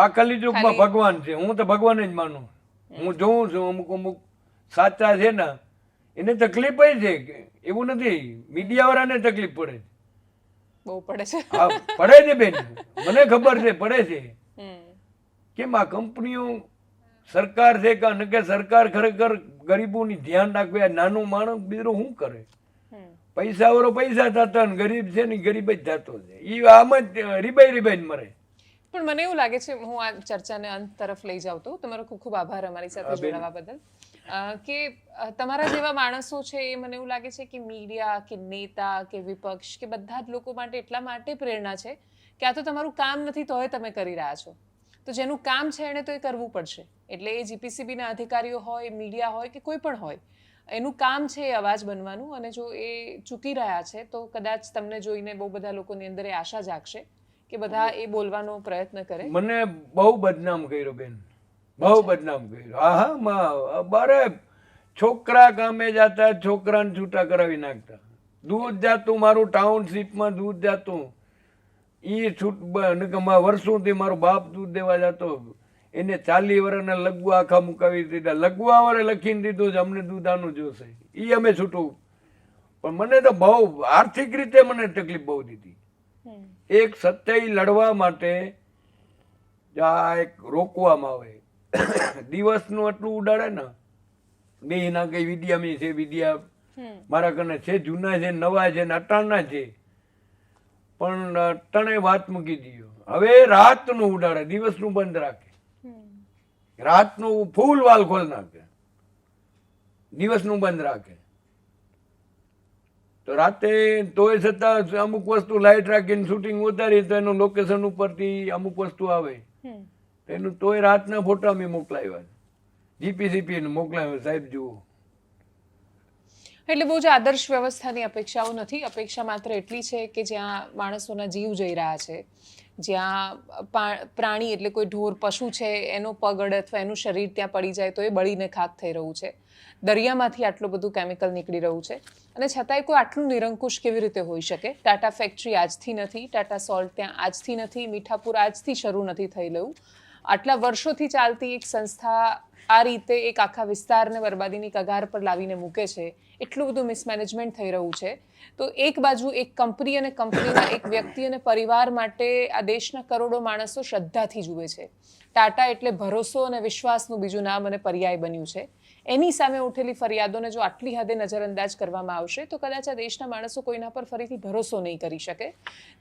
આ કલિયુગમાં ભગવાન છે. હું તો ભગવાન જ માનું. હું જોઉં છું અમુક અમુક સાચા છે ને એને તકલીફ છે કે એવું નથી, મીડિયા વાળાને તકલીફ પડે છે. બહુ પડે છે. હા પડે છે બેન, મને ખબર છે પડે છે. કેમ આ કંપનીઓ સરકાર છે કે સરકાર ખરેખર ગરીબોની ધ્યાન રાખવે. નાનું માણસ બીજું શું કરે? પૈસા વાળો પૈસા થતા ને ગરીબ છે ને ગરીબ જ થતો છે. એ આમ જ રીબાઈ મરે. પણ મને એવું લાગે છે, હું આ ચર્ચાને અંત તરફ લઈ જાઉં તો તમારો ખૂબ ખૂબ આભાર અમારી સાથે જોડાવા બદલ. કે તમારા જેવા માણસો છે એ મને એવું લાગે છે કે મીડિયા કે નેતા કે વિપક્ષ કે બધા જ લોકો માટે એટલા માટે પ્રેરણા છે કે આ તો તમારું કામ નથી તોય તમે કરી રહ્યા છો. તો જેનું કામ છે એને તો એ કરવું પડશે. એટલે એ જીપીસીબીના અધિકારીઓ હોય, મીડિયા હોય કે કોઈ પણ હોય, એનું કામ છે એ અવાજ બનવાનું. અને જો એ ચૂકી રહ્યા છે તો કદાચ તમને જોઈને બહુ બધા લોકોની અંદર એ આશા જાગશે કે બધા એ બોલવાનો પ્રયત્ન કરે. મને બહુ બદનામ કર્યો બેન, બહુ બદનામ કર્યો. હા, બારે છોકરા ગામે જતા છોકરાને છૂટા કરાવી નાખતા. દૂધ જાતું મારું ટાઉનશીપમાં દૂધ જાતું, એ છૂટ વર્ષોથી મારો બાપ દૂધ દેવા જતો, એને 40 વર્ષના લગવા આખા મુકાવી દીધા. લગવા વાળે લખીને દીધું છે અમને દૂધ આનું જોશે, એ અમે છૂટું. પણ મને તો બહુ આર્થિક રીતે મને તકલીફ બહુ દીધી. એક સત્ય લડવા માટે એક રોકવામાં આવે. દિવસનું આટલું ઉડાડે ને, બે ના કઈ વિદ્યા છે, વિદ્યા મારા કને છે, જૂના છે, નવા છે ને અટાણના છે. પણ અટાણે વાત મૂકી દીધો. હવે રાતનું ઉડાડે, દિવસનું બંધ રાખે. રાતનું ફૂલ વાલ ખોલ નાખે, દિવસનું બંધ રાખે. તો રાતે તોય છતાં અમુક વસ્તુ લાઈટ રાખીને શૂટિંગ ઉતારી તો એનું લોકેશન ઉપરથી અમુક વસ્તુ આવે, એનું તોય રાતના ફોટા મેં મોકલાવ્યા, જીપીસીપી મોકલાવ્યા. સાહેબ જુઓ, એટલે બહુ જ આદર્શ વ્યવસ્થાની અપેક્ષાઓ નથી. અપેક્ષા માત્ર એટલી છે કે જ્યાં માણસોના જીવ જઈ રહ્યા છે, જ્યાં પ્રાણી એટલે કોઈ ઢોર પશુ છે એનો પગ અડે અથવા એનું શરીર ત્યાં પડી જાય તો એ બળીને ખાક થઈ રહ્યું છે. દરિયામાંથી આટલું બધું કેમિકલ નીકળી રહ્યું છે અને છતાંય કોઈ આટલું નિરંકુશ કેવી રીતે હોઈ શકે? ટાટા ફેક્ટરી આજથી નથી, ટાટા સોલ્ટ ત્યાં આજથી નથી, મીઠાપુર આજથી શરૂ નથી થઈ રહ્યું. આટલા વર્ષોથી ચાલતી એક સંસ્થા આ રીતે એક આખા વિસ્તારને બરબાદીની કગાર પર લાવીને મૂકે છે. એટલું બધું મિસમેનેજમેન્ટ થઈ રહ્યું છે. તો એક બાજુ એક કંપની અને કંપનીના એક વ્યક્તિ અને પરિવાર માટે આ દેશના કરોડો માણસો શ્રદ્ધાથી જુએ છે. ટાટા એટલે ભરોસો અને વિશ્વાસનું બીજું નામ અને પર્યાય બન્યું છે. એની સામે ઉઠેલી ફરિયાદોને જો આટલી હદે નજરઅંદાજ કરવામાં આવશે તો કદાચ આ દેશના માણસો કોઈના પર ફરીથી ભરોસો નહીં કરી શકે.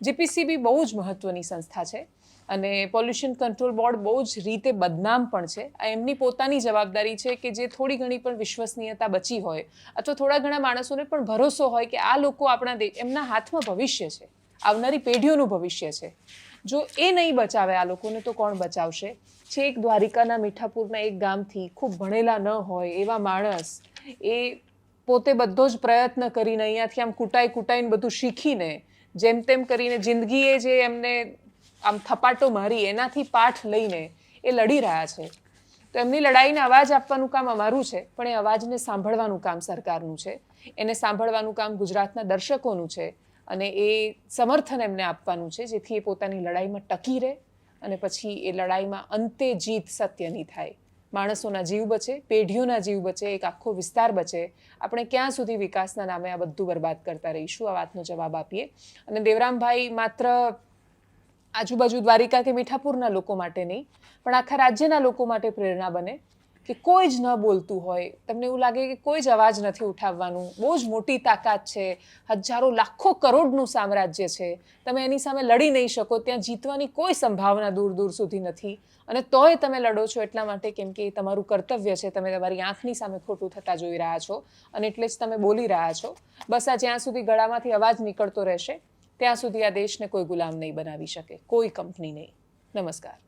જીપીસીબી બહુ જ મહત્વની સંસ્થા છે અને પોલ્યુશન કંટ્રોલ બોર્ડ બહુ જ રીતે બદનામ પણ છે. આ એમની પોતાની જવાબદારી છે કે જે થોડી ઘણી પણ વિશ્વસનીયતા બચી હોય અથવા થોડા ઘણા માણસોને પણ ભરોસો હોય કે આ લોકો આપણા એમના હાથમાં ભવિષ્ય છે, આવનારી પેઢીઓનું ભવિષ્ય છે. જો એ નહીં બચાવે આ લોકોને તો કોણ બચાવશે? છેક દ્વારિકાના મીઠાપુરના એક ગામથી ખૂબ ભણેલા ન હોય એવા માણસ એ પોતે બધો જ પ્રયત્ન કરીને અહીંયાથી આમ કૂટાઈને બધું શીખીને જેમ તેમ કરીને જિંદગીએ જે એમને આમ થપાટો મારી એનાથી પાઠ લઈને એ લડી રહ્યા છે. તો એમની લડાઈને અવાજ આપવાનું કામ અમારું છે, પણ એ અવાજને સાંભળવાનું કામ સરકારનું છે, એને સાંભળવાનું કામ ગુજરાતના દર્શકોનું છે અને એ સમર્થન એમને આપવાનું છે જેથી એ પોતાની લડાઈમાં ટકી રહે અને પછી એ લડાઈમાં અંતે જીત સત્યની થાય. માણસોના જીવ બચે, પેઢીઓના જીવ બચે, એક આખો વિસ્તાર બચે. આપણે ક્યાં સુધી વિકાસના નામે આ બધું બરબાદ કરતા રહીશું? આ વાતનો જવાબ આપીએ. અને દેવરામભાઈ માત્ર આજુબાજુ દ્વારિકા કે મીઠાપુરના લોકો માટે નહીં, પણ આખા રાજ્યના લોકો માટે પ્રેરણા બને કે કોઈ જ ન બોલતું હોય, તમને એવું લાગે કે કોઈ જ અવાજ નથી ઉઠાવવાનું, બહુ જ મોટી તાકાત છે, હજારો લાખો કરોડનું સામ્રાજ્ય છે, તમે એની સામે લડી નહીં શકો, ત્યાં જીતવાની કોઈ સંભાવના દૂર દૂર સુધી નથી, અને તોય તમે લડો છો એટલા માટે કેમ કે એ તમારું કર્તવ્ય છે, તમે તમારી આંખની સામે ખોટું થતા જોઈ રહ્યા છો અને એટલે જ તમે બોલી રહ્યા છો. બસ આ જ્યાં સુધી ગળામાંથી અવાજ નીકળતો રહેશે ત્યાં સુધી આ દેશને કોઈ ગુલામ નહીં બનાવી શકે, કોઈ કંપની નહીં. નમસ્કાર.